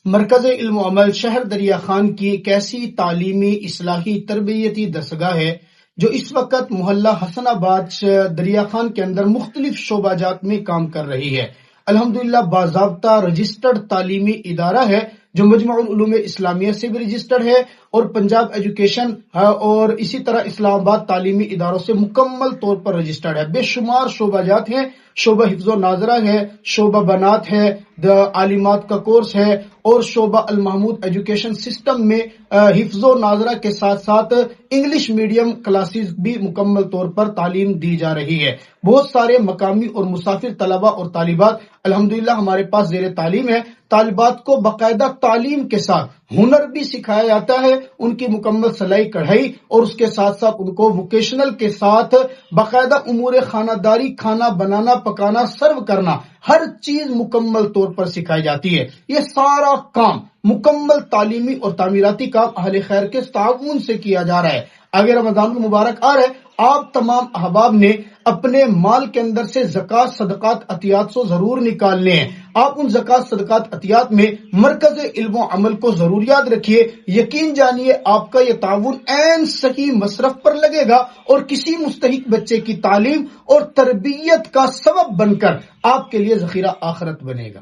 مرکز علم و عمل شہر دریا خان کی ایک ایسی تعلیمی اصلاحی تربیتی دستگاہ ہے جو اس وقت محلہ حسن آباد دریا خان کے اندر مختلف شعبہ جات میں کام کر رہی ہے۔ الحمدللہ باضابطہ رجسٹرڈ تعلیمی ادارہ ہے جو مجمع العلوم اسلامیہ سے بھی رجسٹرڈ ہے اور پنجاب ایجوکیشن اور اسی طرح اسلام آباد تعلیمی اداروں سے مکمل طور پر رجسٹرڈ ہے۔ بے شمار شعبہ جات ہیں، شعبہ حفظ و ناظرہ ہے، شعبہ بنات ہے، عالمات کا کورس ہے اور شعبہ المحمود ایجوکیشن سسٹم میں حفظ و ناظرہ کے ساتھ ساتھ انگلش میڈیم کلاسز بھی مکمل طور پر تعلیم دی جا رہی ہے۔ بہت سارے مقامی اور مسافر طلبہ اور طالبات الحمدللہ ہمارے پاس زیر تعلیم ہے۔ طالبات کو باقاعدہ تعلیم کے ساتھ ہنر بھی سکھایا جاتا ہے، ان کی مکمل سلائی کڑھائی اور اس کے ساتھ ساتھ ان کو ووکیشنل کے ساتھ باقاعدہ امور خانہ داری، کھانا بنانا، پکانا، سرو کرنا، ہر چیز مکمل طور پر سکھائی جاتی ہے۔ یہ سارا کام مکمل تعلیمی اور تعمیراتی کام اہل خیر کے تعاون سے کیا جا رہا ہے۔ اگر رمضان المبارک آ رہا ہے، آپ تمام احباب نے اپنے مال کے اندر سے زکوٰۃ صدقات عطیات کو ضرور نکالنے ہیں۔ آپ ان زکوٰۃ صدقات عطیات میں مرکز علم و عمل کو ضرور یاد رکھیے۔ یقین جانیے آپ کا یہ تعاون عین صحیح مصرف پر لگے گا اور کسی مستحق بچے کی تعلیم اور تربیت کا سبب بن کر آپ کے لیے ذخیرہ آخرت بنے گا۔